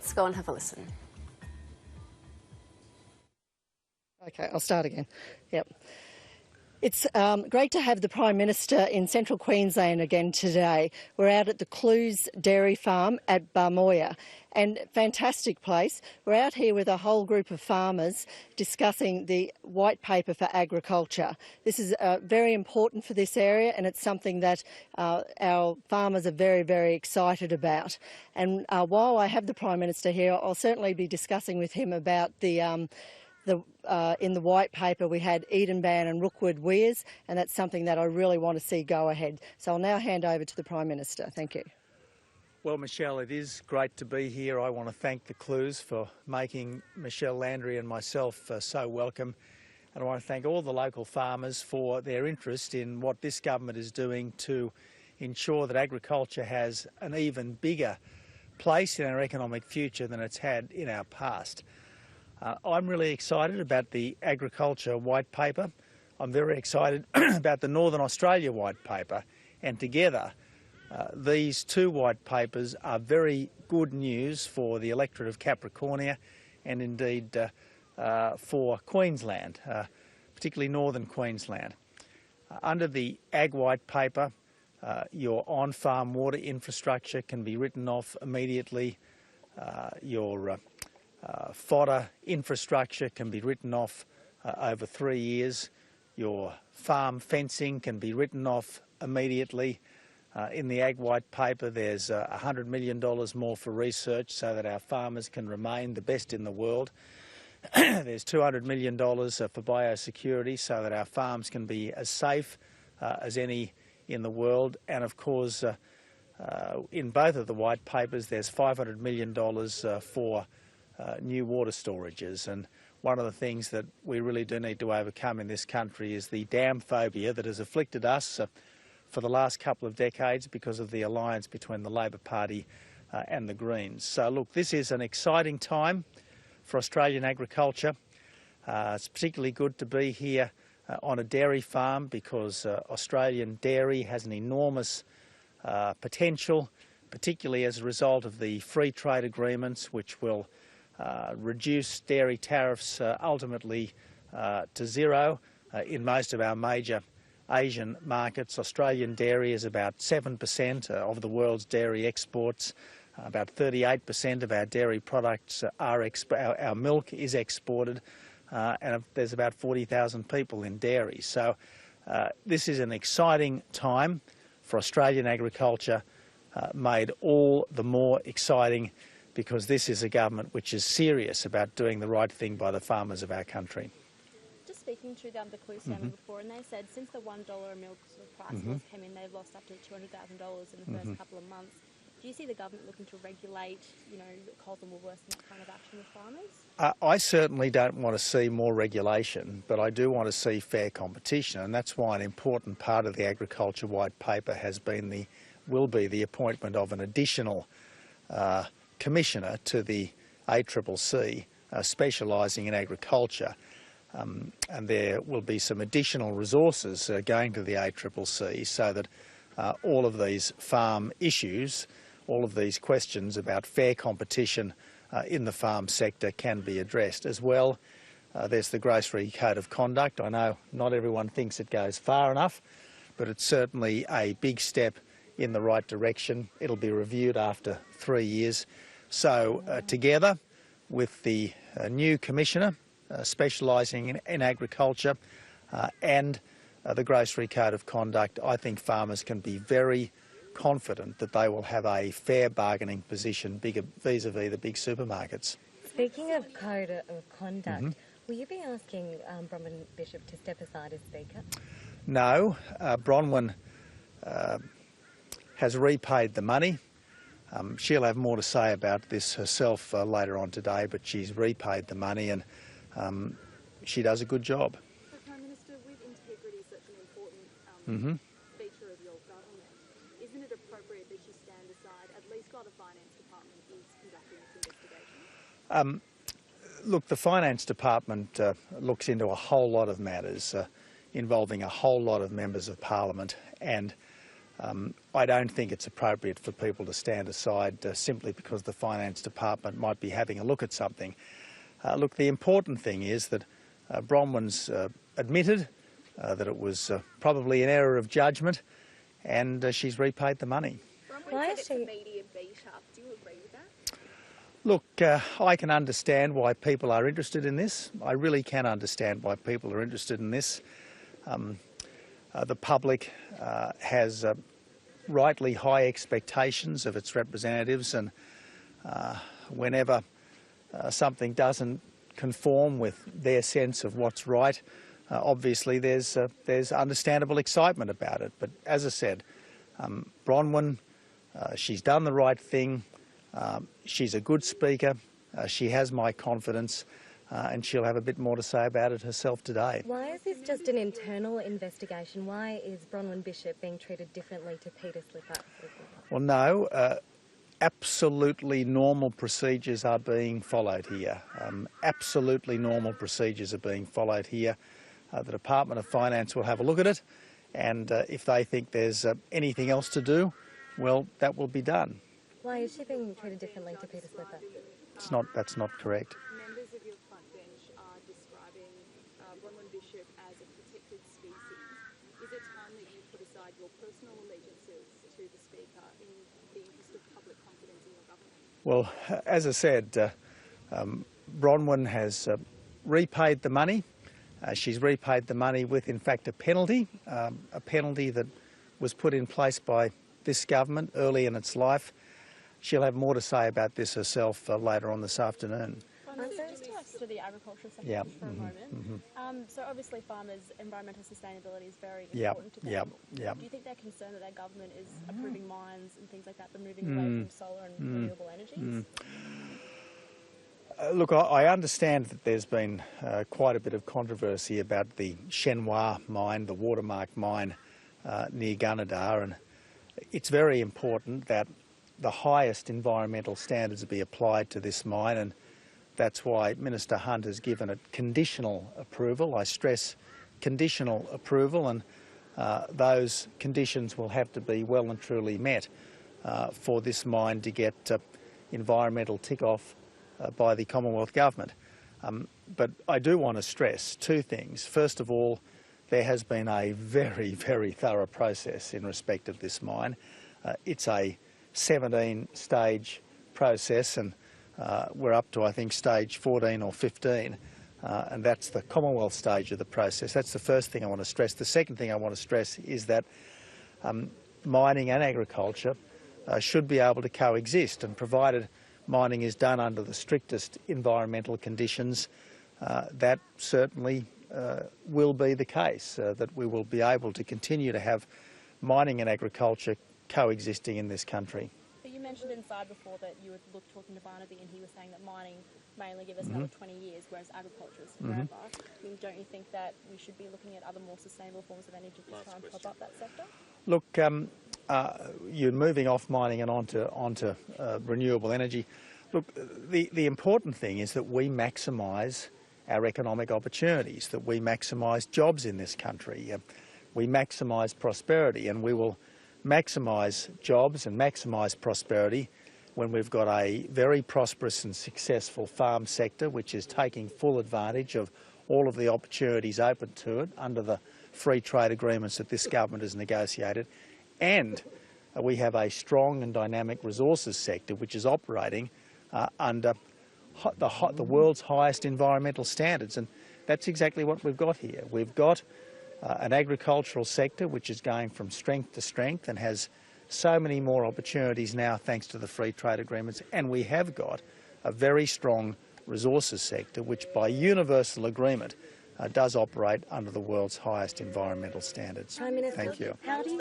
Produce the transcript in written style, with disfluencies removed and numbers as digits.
Let's go and have a listen. Okay, I'll start again. Yep. It's great to have the Prime Minister in central Queensland again today. We're out at the Clues Dairy Farm at Barmoya, and fantastic place. We're out here with a whole group of farmers discussing the white paper for agriculture. This is very important for this area, and it's something that our farmers are very, very excited about. And while I have the Prime Minister here, I'll certainly be discussing with him about in the white paper we had Edenban and Rookwood weirs, and that's something that I really want to see go ahead. So I'll now hand over to the Prime Minister. Thank you. Well, Michelle, it is great to be here. I want to thank the Clues for making Michelle Landry and myself so welcome. And I want to thank all the local farmers for their interest in what this government is doing to ensure that agriculture has an even bigger place in our economic future than it's had in our past. I'm really excited about the agriculture white paper. I'm very excited about the Northern Australia white paper, and together these two white papers are very good news for the electorate of Capricornia and indeed for Queensland, particularly Northern Queensland. Under the Ag White Paper, your on-farm water infrastructure can be written off immediately. Your fodder infrastructure can be written off over 3 years. Your farm fencing can be written off immediately. In the Ag White Paper, there's $100 million more for research so that our farmers can remain the best in the world. There's $200 million for biosecurity so that our farms can be as safe as any in the world. And of course, in both of the white papers, there's $500 million for new water storages. And one of the things that we really do need to overcome in this country is the dam phobia that has afflicted us for the last couple of decades because of the alliance between the Labor Party and the Greens. So look, this is an exciting time for Australian agriculture. It's particularly good to be here on a dairy farm because Australian dairy has an enormous potential, particularly as a result of the free trade agreements, which will reduce dairy tariffs ultimately to zero in most of our major Asian markets. Australian dairy is about 7% of the world's dairy exports. About 38% of our dairy products our milk is exported, and there's about 40,000 people in dairy. So this is an exciting time for Australian agriculture, made all the more exciting because this is a government which is serious about doing the right thing by the farmers of our country. Just speaking to the Clues family before, and they said since the $1 a milk sort of price wars came in, they've lost up to $200,000 in the first couple of months. Do you see the government looking to regulate, Coles and Woolworths and that kind of action with farmers? I certainly don't want to see more regulation, but I do want to see fair competition, and that's why an important part of the Agriculture White Paper will be the appointment of an additional commissioner to the ACCC specialising in agriculture, and there will be some additional resources going to the ACCC so that all of these farm issues, all of these questions about fair competition in the farm sector can be addressed. As well, there's the Grocery Code of Conduct. I know not everyone thinks it goes far enough, but it's certainly a big step in the right direction. It'll be reviewed after 3 years. So together with the new Commissioner specialising in agriculture and the Grocery Code of Conduct, I think farmers can be very confident that they will have a fair bargaining position vis-a-vis the big supermarkets. Speaking of Code of Conduct, will you be asking Bronwyn Bishop to step aside as Speaker? No, Bronwyn has repaid the money. She'll have more to say about this herself later on today, but she's repaid the money and she does a good job. So, Prime Minister, with integrity such an important feature of your government, isn't it appropriate that you stand aside, at least while the Finance Department is conducting its investigation? Look, the Finance Department looks into a whole lot of matters involving a whole lot of members of Parliament, and I don't think it's appropriate for people to stand aside simply because the Finance Department might be having a look at something. Look, the important thing is that Bronwyn's admitted that it was probably an error of judgment, and she's repaid the money. Bronwyn said it's a media beat-up. Do you agree with that? Look, I can understand why people are interested in this. I really can understand why people are interested in this. The public has rightly high expectations of its representatives, and whenever something doesn't conform with their sense of what's right, obviously there's understandable excitement about it. But as I said, Bronwyn, she's done the right thing. She's a good speaker. She has my confidence, and she'll have a bit more to say about it herself today. Why is this just an internal investigation? Why is Bronwyn Bishop being treated differently to Peter Slipper? Well, no. Absolutely normal procedures are being followed here. Absolutely normal procedures are being followed here. The Department of Finance will have a look at it, and if they think there's anything else to do, well, that will be done. Why is she being treated differently to Peter Slipper? That's not correct. Members of your front bench are describing Bronwyn Bishop as a protected species. Is it time that you put aside your personal allegiances to the Speaker in the interest of public confidence in your government? Well, as I said, Bronwyn has repaid the money. She's repaid the money with, in fact, a penalty that was put in place by this government early in its life. She'll have more to say about this herself later on this afternoon. Just to the agricultural sector for a moment. So obviously farmers' environmental sustainability is very important to them. Do you think they're concerned that their government is approving mines and things like that, but moving away from solar and renewable energies? Look, I understand that there's been quite a bit of controversy about the Chenois mine, the Watermark mine near Gunnedah, and it's very important that the highest environmental standards be applied to this mine, and that's why Minister Hunt has given it conditional approval. I stress conditional approval, and those conditions will have to be well and truly met for this mine to get environmental tick-off by the Commonwealth Government. But I do want to stress two things. First of all, there has been a very, very thorough process in respect of this mine. It's a 17-stage process, and we're up to, I think, stage 14 or 15, and that's the Commonwealth stage of the process. That's the first thing I want to stress. The second thing I want to stress is that mining and agriculture should be able to coexist, and provided mining is done under the strictest environmental conditions, that certainly will be the case, that we will be able to continue to have mining and agriculture coexisting in this country. But you mentioned inside before that you were talking to Barnaby and he was saying that mining may only give us another 20 years, whereas agriculture is forever. I mean, don't you think that we should be looking at other more sustainable forms of energy to try and prop up that sector? Look, you're moving off mining and onto renewable energy. Look, the important thing is that we maximise our economic opportunities, that we maximise jobs in this country, we maximise prosperity, and we will maximise jobs and maximise prosperity when we've got a very prosperous and successful farm sector which is taking full advantage of all of the opportunities open to it under the free trade agreements that this government has negotiated, and we have a strong and dynamic resources sector which is operating under the world's highest environmental standards, and that's exactly what we've got here. We've got an agricultural sector which is going from strength to strength and has so many more opportunities now thanks to the free trade agreements, and we have got a very strong resources sector which by universal agreement does operate under the world's highest environmental standards. Prime Minister, Thank you. How do you